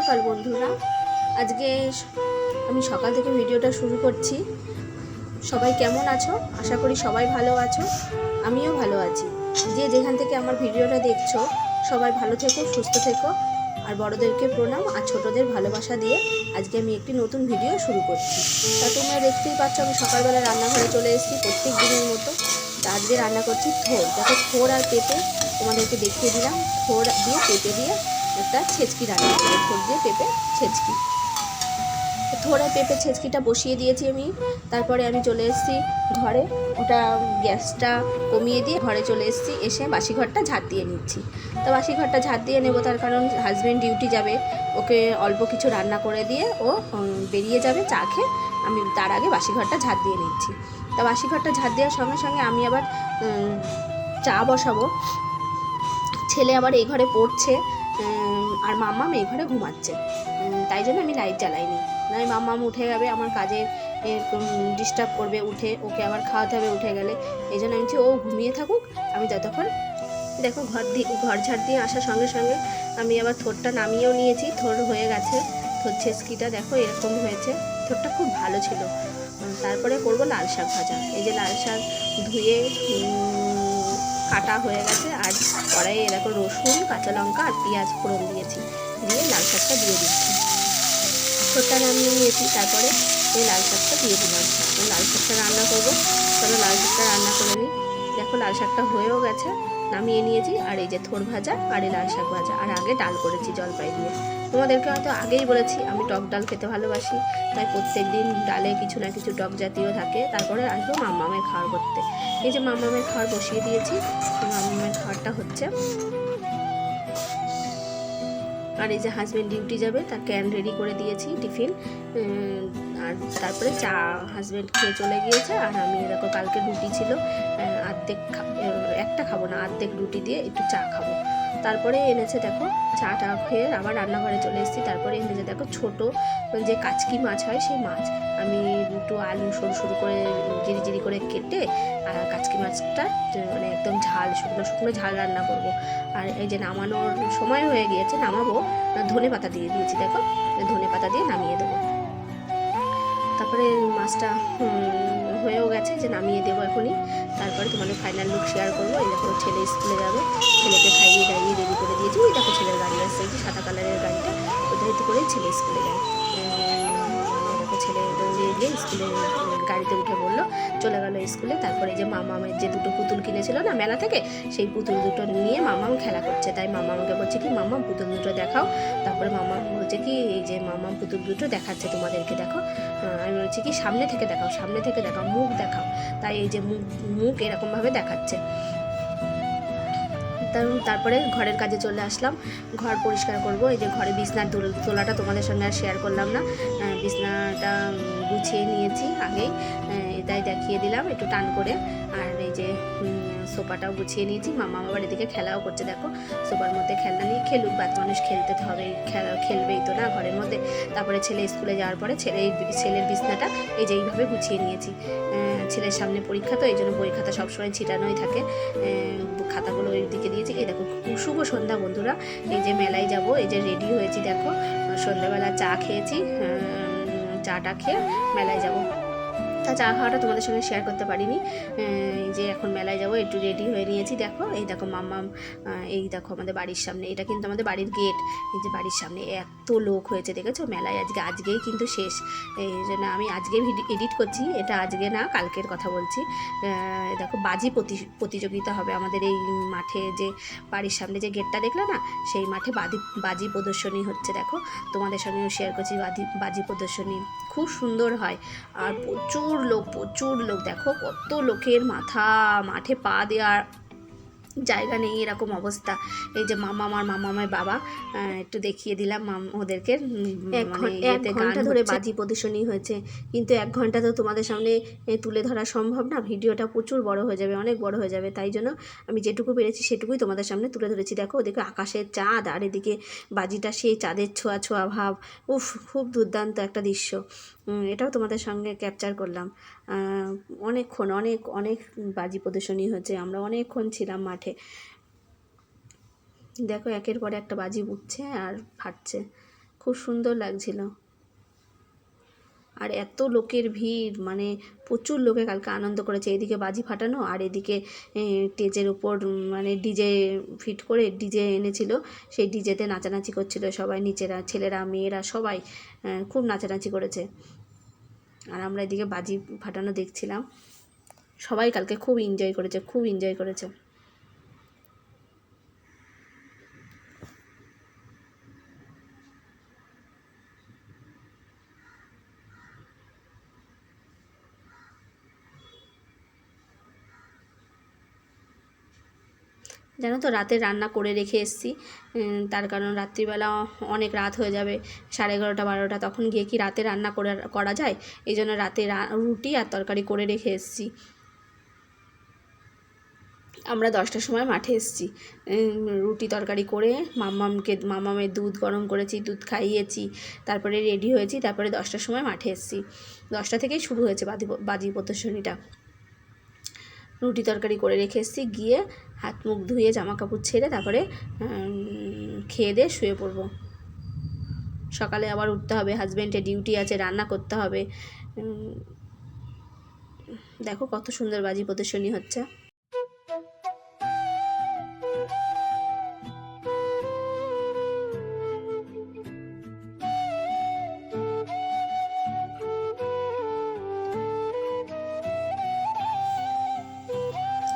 সকাল বন্ধুরা। আজকে আমি সকাল থেকে ভিডিওটা শুরু করছি। সবাই কেমন আছো? আশা করি সবাই ভালো আছো, আমিও ভালো আছি। যে যেখান থেকে আমার ভিডিওটা দেখছো সবাই ভালো থেকো, সুস্থ থেকো। আর বড়োদেরকে প্রণাম আর ছোটোদের ভালোবাসা দিয়ে আজকে আমি একটি নতুন ভিডিও শুরু করছি। তা তোমরা দেখতেই পাচ্ছ আমি সকালবেলা রান্নাঘরে চলে এসেছি প্রত্যেক দিনের মতো। তা আজকে রান্না করছি থোর। দেখো থোর আর পেঁপে তোমাদেরকে দেখিয়ে দিলাম। থোর দিয়ে পেঁপে দিয়ে একটা ছেচকি রান্না করবো। থোর দিয়ে পেঁপে ছেচকি। থোড়া পেঁপে ছেচকিটা বসিয়ে দিয়েছি আমি। তারপরে আমি চলে এসেছি ঘরে। ওটা গ্যাসটা কমিয়ে দিয়ে ঘরে চলে এসেছি। এসে বাসি ঘরটা ঝাঁট দিয়ে নিচ্ছি। তো বাসি ঘরটা ঝাঁট দিয়ে নেবো, তার কারণ হাজব্যান্ড ডিউটি যাবে, ওকে অল্প কিছু রান্না করে দিয়ে ও বেরিয়ে যাবে চা খেয়ে। আমি তার আগে বাসি ঘরটা ঝাঁট দিয়ে নিচ্ছি। তা বাসি ঘরটা ঝাঁট দেওয়ার সঙ্গে সঙ্গে আমি আবার চা বসাবো। ছেলে আবার এই ঘরে পড়ছে আর মাম্মাম এই ঘরে ঘুমাচ্ছে। তাই জন্য আমি লাইট জ্বালাইনি, নয় মাম্মাম উঠে যাবে, আমার কাজে ডিস্টার্ব করবে, উঠে ওকে আবার খাওয়াতে হবে উঠে গেলে। এই জন্য আমি ও ঘুমিয়ে থাকুক, আমি ততক্ষণ। দেখো ঘর ঝাড় দিয়ে আসার সঙ্গে সঙ্গে আমি আবার থোরটা নামিয়েও নিয়েছি। থোর হয়ে গেছে। থোর ছেচকিটা দেখো এরকম হয়েছে। থোরটা খুব ভালো ছিল। তারপরে করব লাল শাক ভাজা। এই যে লাল শাক ধুয়ে কাটা হয়ে গেছে। আর কড়াইয়ে দেখো রসুন, কাঁচা লঙ্কা আর পেঁয়াজ ফোড়ন দিয়েছি, দিয়ে লাল শাকটা দিয়ে দিচ্ছি। ছোটটা নামিয়ে নিয়েছি, তারপরে ওই লাল শাকটা দিয়ে দিলাম। লাল শাকটা রান্না করবো, চলো লাল শাকটা রান্না করে নিই। দেখো লাল শাকটা হয়েও গেছে, নামিয়ে নিয়েছি। আর এই যে থোর ভাজা আর এই লাল শাক ভাজা, আর আগে ডাল করেছি জলপাই দিয়ে। তোমাদেরকে হয়তো আগেই বলেছি আমি টক ডাল খেতে ভালোবাসি, তাই প্রত্যেক দিন ডালে কিছু না কিছু টক জাতীয় থাকে। তারপরে আসবো মাম্মামের খাওয়ার করতে। এই যে মাম্মামের খাওয়ার বসিয়ে দিয়েছি, মাম্মামের খাওয়ারটা হচ্ছে। আর এই যে হাজব্যান্ড ডিউটি যাবে, তার ক্যান রেডি করে দিয়েছি, টিফিন। আর তারপরে চা হাজব্যান্ড খেয়ে চলে গিয়েছে। আর আমি দেখো কালকে রুটি ছিল, অর্ধেক একটা খাবো না, অর্ধেক রুটি দিয়ে একটু চা খাবো। তারপরে এনেছে দেখো চাটা খেয়ে আবার রান্নাঘরে চলে এসেছি। তারপরে এনেছে দেখো ছোটো যে কাচকি মাছ হয় সেই মাছ। আমি একটু আলু সরু সরু করে জিরি জিরি করে কেটে আর কাচকি মাছটা মানে একদম ঝাল, শুকনো শুকনো ঝাল রান্না করব। আর এই যে নামানোর সময় হয়ে গিয়েছে, নামাবো, ধনে পাতা দিয়ে দিয়েছি দেখো, ধনে পাতা দিয়ে নামিয়ে দেবো। তারপরে মাছটা হয়েও গেছে, যে নামিয়ে দেবো এখনই। তারপরে তোমাদের ফাইনাল লুক শেয়ার করবো। এই দেখো ছেলে স্কুলে যাবে, ছেলেকে খাইয়ে দাইয়ে রেডি করে দিয়েছি। ওই দেখো ছেলের গাড়ি আসছে, এই যে সাদা কালারের গাড়িটা, ওইটাতে করে ছেলে স্কুলে যায়। দেখো ছেলে দৌড়িয়ে গিয়ে স্কুলে গাড়িতে উঠে বললো, চলে গেল স্কুলে। তারপরে যে মামামের যে দুটো পুতুল কিনেছিল না মেলা থেকে, সেই পুতুল দুটো নিয়ে মামাম খেলা করছে। তাই মামা আমাকে বলছে কি, মামাম পুতুল দুটো দেখাও। তারপরে মামা বলছে কি, এই যে মামাম পুতুল দুটো দেখাচ্ছে তোমাদেরকে, দেখো। আমি বলছি কি, সামনে থেকে দেখাও, সামনে থেকে দেখাও, মুখ দেখাও। তাই এই যে মুখ এরকমভাবে দেখাচ্ছে। তারপরে ঘরের কাজে চলে আসলাম, ঘর পরিষ্কার করব। এই যে ঘরে বিছনার তোলাটা তোমাদের সঙ্গে আর শেয়ার করলাম না, বিছনাটা গুছিয়ে নিয়েছি আগেই, এটাই দেখিয়ে দিলাম একটু টান করে। আর এই যে সোফাটাও গুছিয়ে নিয়েছি। মামা আবার এদিকে খেলাও করছে, দেখো সোফার মধ্যে খেলনা নিয়ে খেলুক, বাচ্চা মানুষ খেলতে তো হবে, খেলবেই তো না ঘরের মধ্যে। তারপরে ছেলে স্কুলে যাওয়ার পরে ছেলের বিছনাটা এই যে এইভাবে গুছিয়ে নিয়েছি। ছেলের সামনে পরীক্ষা, তো এই জন্য বই খাতা সবসময় ছিটানোই থাকে, খাতাগুলো ওই দিকে দিয়েছি। এই দেখো শুভ সন্ধ্যা বন্ধুরা। এই যে মেলায় যাব, এই যে রেডি হয়েছি দেখো, সন্ধ্যাবেলা চা খেয়েছি, চাটা খেয়ে মেলায় যাব। তা চা খাওয়াটা তোমাদের সঙ্গে শেয়ার করতে পারিনি। এই যে এখন মেলায় যাব, একটু রেডি হয়ে নিয়েছি দেখো। এই দেখো মাম্মাম, এই দেখো আমাদের বাড়ির সামনে, এটা কিন্তু আমাদের বাড়ির গেট। এই যে বাড়ির সামনে এত লোক হয়েছে দেখেছো মেলায়। আজকেই কিন্তু শেষ, এই জন্য আমি আজকে এডিট করছি, এটা আজকে না কালকের কথা বলছি। দেখো বাজি প্রতিযোগিতা হবে আমাদের এই মাঠে, যে বাড়ির সামনে যে গেটটা দেখলে না, সেই মাঠে বাজি প্রদর্শনী হচ্ছে দেখো। তোমাদের সঙ্গেও শেয়ার করছি বাজি প্রদর্শনী, খুব সুন্দর হয়। আর প্রচুর লোক দেখো, কত লোকের মাঠে পা দেওয়ার জায়গা নেই, এরকম অবস্থা। এই যে মামামের বাবা, একটু দেখিয়ে দিলাম ওদেরকে। এক ঘন্টা ধরে বাজি প্রদর্শনী হয়েছে, কিন্তু 1 ঘন্টা তো তোমাদের সামনে তুলে ধরা সম্ভব না, ভিডিওটা প্রচুর বড় হয়ে যাবে, অনেক বড় হয়ে যাবে। তাই জন্য আমি যেটুকু পেরেছি সেটুকুই তোমাদের সামনে তুলে ধরেছি। দেখো ওদিকে আকাশের চাঁদ, আর এদিকে বাজিটা সেই চাঁদের ছোঁয়া ছোঁয়া ভাব। উফ, খুব দুর্দান্ত একটা দৃশ্য। এটাও তোমাদের সঙ্গে ক্যাপচার করলাম। অনেক বাজি প্রদর্শনী হয়েছে, আমরা অনেকক্ষণ ছিলাম মাঠে। দেখো একের পরে একটা বাজি উঠছে আর ফাটছে। খুব সুন্দর লাগছিল। আর এত লোকের ভিড়, মানে প্রচুর লোকে কালকে আনন্দ করেছে। এদিকে বাজি ফাটানো আর এদিকে স্টেজের উপর মানে ডিজে ফিট করে ডিজে এনেছিল, সেই ডিজেতে নাচানাচি করছিল সবাই, নিচেরা ছেলেরা মেয়েরা সবাই খুব নাচানাচি করেছে। আর আমরা এদিকে বাজি ফাটানো দেখছিলাম। সবাই কালকে খুব এনজয় করেছে, খুব এনজয় করেছে। জানো তো, রাতে রান্না করে রেখে এসেছি, তার কারণ রাত্রিবেলা অনেক রাত হয়ে যাবে, 11:30 12টা, তখন গিয়ে কি রাতে রান্না করা যায়। এই জন্য রাতে রুটি আর তরকারি করে রেখে এসেছি। আমরা 10টার সময় মাঠে এসেছি, রুটি তরকারি করে মাম্মামের দুধ গরম করেছি, দুধ খাইয়েছি, তারপরে রেডি হয়েছি, তারপরে 10টার সময় মাঠে এসেছি। 10টা থেকেই শুরু হয়েছে বাজি প্রদর্শনীটা। রুটি তরকারি করে রেখে এসেছি, গিয়ে হাত মুখ ধুয়ে জামা কাপড় ছেড়ে তারপরে খেয়ে দিয়ে শুয়ে পড়বো। সকালে আবার উঠতে হবে, হাজব্যান্ডের ডিউটি আছে, রান্না করতে হবে। দেখো কত সুন্দর বাজি প্রদর্শনী হচ্ছে।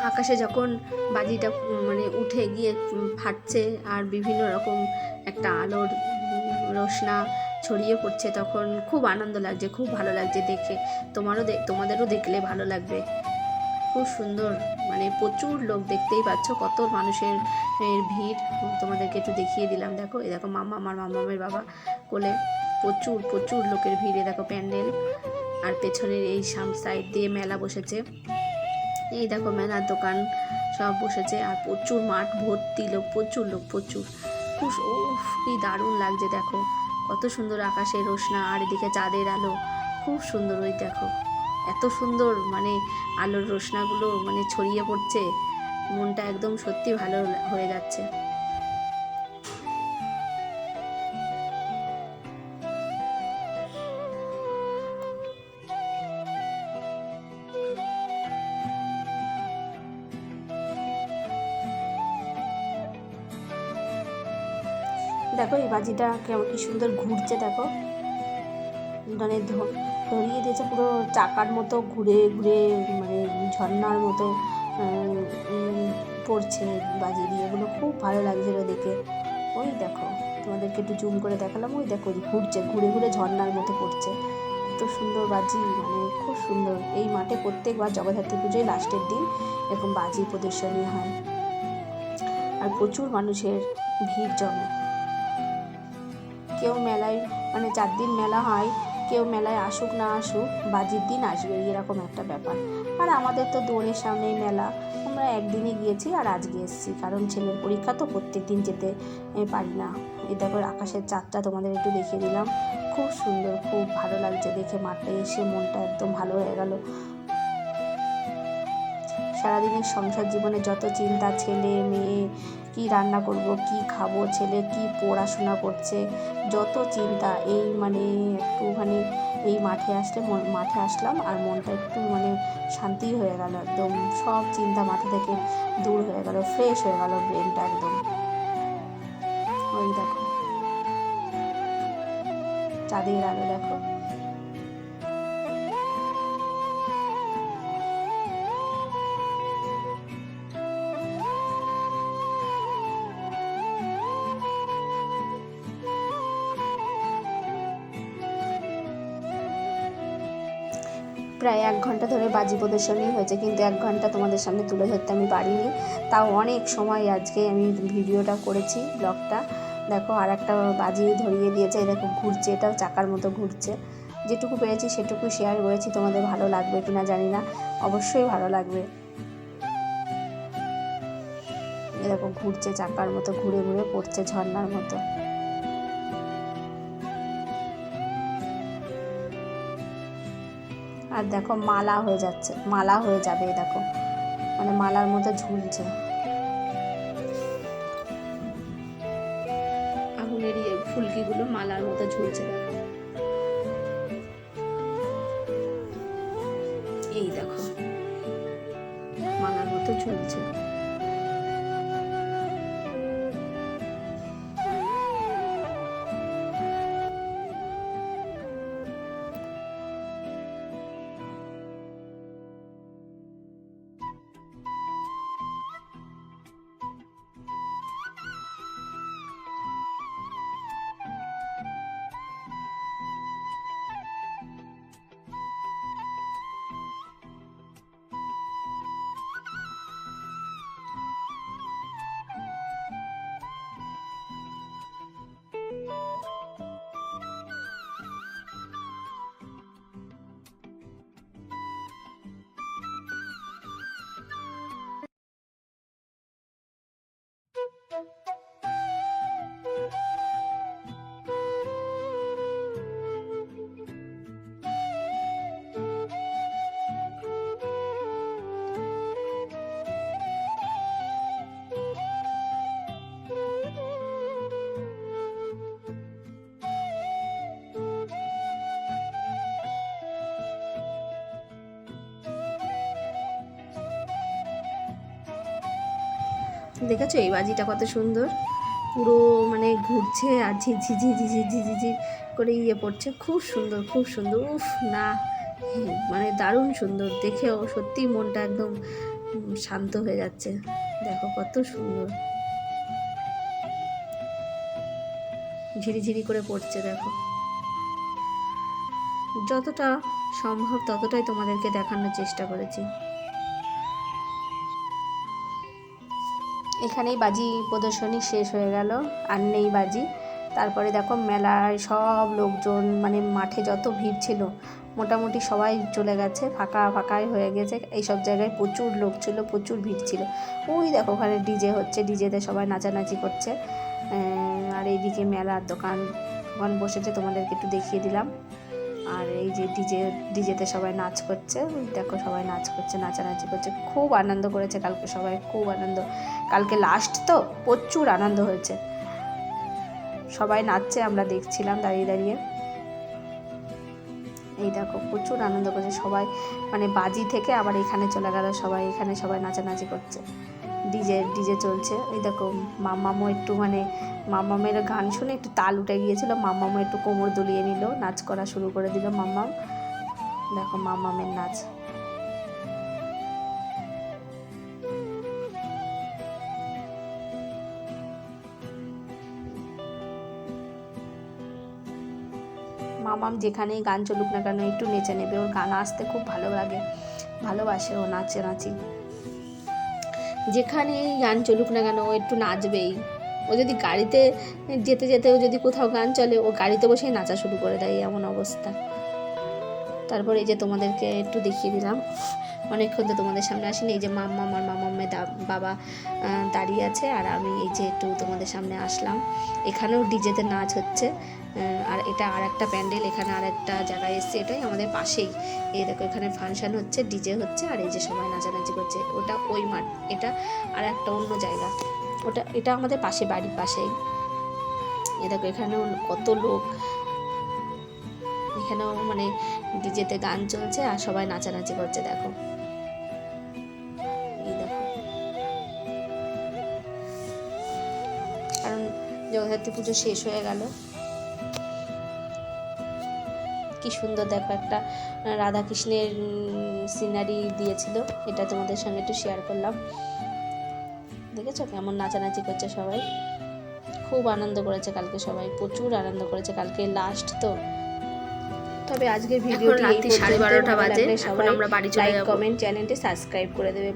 আকাশে যখন বাজিটা মানে উঠে গিয়ে ফাটছে আর বিভিন্ন রকম একটা আলোর রোশনা ছড়িয়ে পড়ছে, তখন খুব আনন্দ লাগছে, খুব ভালো লাগছে দেখে। তোমাদেরও দেখলে ভালো লাগবে। খুব সুন্দর, মানে প্রচুর লোক, দেখতেই পাচ্ছ কত মানুষের ভিড়। তোমাদেরকে একটু দেখিয়ে দিলাম। দেখো এই দেখো আমার মামামের বাবা কোলে, প্রচুর প্রচুর লোকের ভিড়ে দেখো প্যান্ডেল। আর পেছনের এই সাইড দিয়ে মেলা বসেছে, এই দেখো মেলার দোকান সব বসেছে। আর প্রচুর মাঠ ভর্তি লোক, প্রচুর লোক, প্রচুর। খুব কি দারুণ লাগছে দেখো, কত সুন্দর আকাশের রোশনা আর এদিকে চাঁদের আলো, খুব সুন্দর। ওই দেখো এত সুন্দর, মানে আলোর রোশনাগুলো মানে ছড়িয়ে পড়ছে, মনটা একদম সত্যি ভালো হয়ে যাচ্ছে। দেখো এই বাজিটা কেমন কি সুন্দর ঘুরছে, দেখো মানে ধরিয়ে দিয়েছে পুরো চাকার মতো, ঘুরে ঘুরে মানে ঝর্ণার মতো পড়ছে বাজি দিয়ে। এগুলো খুব ভালো লাগছিল দেখে। ওই দেখো তোমাদেরকে একটু জুম করে দেখালাম, ওই দেখো ঘুরছে, ঘুরে ঘুরে ঝর্ণার মতো পড়ছে। এত সুন্দর বাজি, মানে খুব সুন্দর। এই মাঠে প্রত্যেকবার জগদ্ধাত্রী পুজোয় লাস্টের দিন এরকম বাজি প্রদর্শনী হয় আর প্রচুর মানুষের ভিড় জমে। কেউ মেলায়, মানে 4 দিন মেলা হয়, কেউ মেলায় আসুক না আসুক, বাজির দিন আসবে, এরকম একটা ব্যাপার। আর আমাদের তো দোলের সামনেই মেলা, আমরা একদিনই গিয়েছি আর আজকে এসেছি, কারণ ছেলের পরীক্ষা তো প্রত্যেক দিন যেতে পারি না। এই দেখো আকাশের চাঁদটা তোমাদের একটু দেখিয়ে দিলাম, খুব সুন্দর, খুব ভালো লাগছে দেখে। মাঠে এসে মনটা একদম ভালো হয়ে গেল। সারাদিনের সংসার জীবনে যত চিন্তা, ছেলে মেয়ে, কি রান্না করব, কি খাবো, ছেলে কি পড়াশোনা করছে, যত চিন্তা, এই মানে একটুখানি এই মাঠে আসলাম আর মনটা একটু মানে শান্তি হয়ে গেল, একদম সব চিন্তা মাথা থেকে দূর হয়ে গেল, ফ্রেশ হয়ে গেল ব্রেনটা একদম। ওই দেখো চাঁদের আলো দেখো। প্রায় 1 ঘন্টা ধরে বাজি প্রদর্শনী হয়েছে, কিন্তু 1 ঘন্টা তোমাদের সামনে তুলে ধরতে আমি পারিনি। তাও অনেক সময় আজকে আমি ভিডিওটা করেছি, ব্লগটা। দেখো আর একটা বাজি ধরিয়ে দিয়েছে, দেখো ঘুরছে, এটাও চাকার মতো ঘুরছে। যেটুকু পেরেছি সেটুকু শেয়ার করেছি, তোমাদের ভালো লাগবে কিনা জানি না, অবশ্যই ভালো লাগবে। এ দেখো ঘুরছে চাকার মতো, ঘুরে ঘুরে পড়ছে ঝর্ণার মতো। আর দেখো মালা হয়ে যাচ্ছে, মালা হয়ে যাবে, দেখো মানে মালার মতো ঝুলছে। আগুনের ফুলকিগুলো মালার মতো ঝুলছে। এই দেখো মালার মতো ঝুলছে। দেখেছো এই বাজিটা কত সুন্দর, পুরো মানে ঘুরছে আর ঝিঝি ঝিঝি ঝিঝি করে পড়ছে, খুব সুন্দর খুব সুন্দর। উফ না মানে দারুণ সুন্দর, দেখেও সত্যি মনটা একদম শান্ত হয়ে যাচ্ছে। দেখো কত সুন্দর ঝিরিঝিরি করে পড়ছে। দেখো যতটা সম্ভব ততটাই তোমাদেরকে দেখানোর চেষ্টা করেছি। এখানেই বাজি প্রদর্শনী শেষ হয়ে গেল, আর নেই বাজি। তারপরে দেখো মেলায় সব লোকজন, মানে মাঠে যত ভিড় ছিল মোটামুটি সবাই চলে গেছে, ফাঁকা ফাঁকাই হয়ে গেছে। এইসব জায়গায় প্রচুর লোক ছিল, প্রচুর ভিড় ছিল। ওই দেখো ওখানে ডিজে হচ্ছে, ডিজেতে সবাই নাচানাচি করছে। আর এইদিকে মেলার দোকান বসেছে, তোমাদেরকে একটু দেখিয়ে দিলাম। আর এই যে ডিজেতে সবাই নাচ করছে, দেখো সবাই নাচ করছে, নাচানাচি করছে, খুব আনন্দ করেছে কালকে সবাই, খুব আনন্দ। কালকে লাস্ট তো প্রচুর আনন্দ হয়েছে, সবাই নাচছে, আমরা দেখছিলাম দাঁড়িয়ে দাঁড়িয়ে। এই দেখো প্রচুর আনন্দ করেছে সবাই, মানে বাজি থেকে আবার এখানে চলে গেল সবাই, এখানে সবাই নাচানাচি করছে, ডিজে চলছে। এই দেখো মাম্মামও একটু মানে মাম্মামের গান শুনে একটু তাল উঠে গিয়েছিল, মাম্মামও একটু কোমর দুলিয়ে নিল, নাচ করা শুরু করে দিল মাম্মাম। দেখো মাম্মামের নাচ। মামাম যেখানেই গান চলুক না কেন একটু নেচে নেবে, ওর গান আসতে খুব ভালো লাগে, ভালোবাসে ও নাচি। যেখানেই গান চলুক না কেন ও একটু নাচবেই। ও যদি গাড়িতে যেতে যেতেও যদি কোথাও গান চলে, ও গাড়িতে বসেই নাচা শুরু করে দেয়, এমন অবস্থা। তারপরে এই যে তোমাদেরকে একটু দেখিয়ে দিলাম, অনেকক্ষণ তো তোমাদের সামনে আসিনি। এই যে মাম্মা আর মাম্মামের বাবা দাঁড়িয়ে আছে, আর আমি এই যে একটু তোমাদের সামনে আসলাম। এখানেও ডিজেতে নাচ হচ্ছে, আর এটা আর একটা প্যান্ডেল, এখানে আর একটা জায়গায় এসছে, এটাই আমাদের পাশেই। এই দেখো এখানে ফাংশন হচ্ছে, ডিজে হচ্ছে, আর এই যে সবাই নাচানাচি করছে। ওটা ওই মাঠ, এটা আর একটা অন্য জায়গা, এটা আমাদের পাশে, বাড়ির পাশেই। এ দেখো এখানেও কত লোক, এখানেও মানে ডিজেতে গান চলছে আর সবাই নাচানাচি করছে। দেখো এই দেখো, কারণ জগদ্ধাত্রী পুজো শেষ হয়ে গেল। কি সুন্দর দেখো, একটা রাধাকৃষ্ণের সিনারি দিয়েছিল, এটা তোমাদের সঙ্গে একটু শেয়ার করলাম। দেখেছো কেমন নাচানাচি করছে সবাই, খুব আনন্দ করেছে কালকে সবাই, প্রচুর আনন্দ করেছে কালকে লাস্ট তো। তবে আজকের ভিডিওটি রাত্রি 12:30 বাজে, এখন আমরা বাড়ি চলে যাব। লাইক, কমেন্ট, চ্যানেলটি সাবস্ক্রাইব করে দেবে।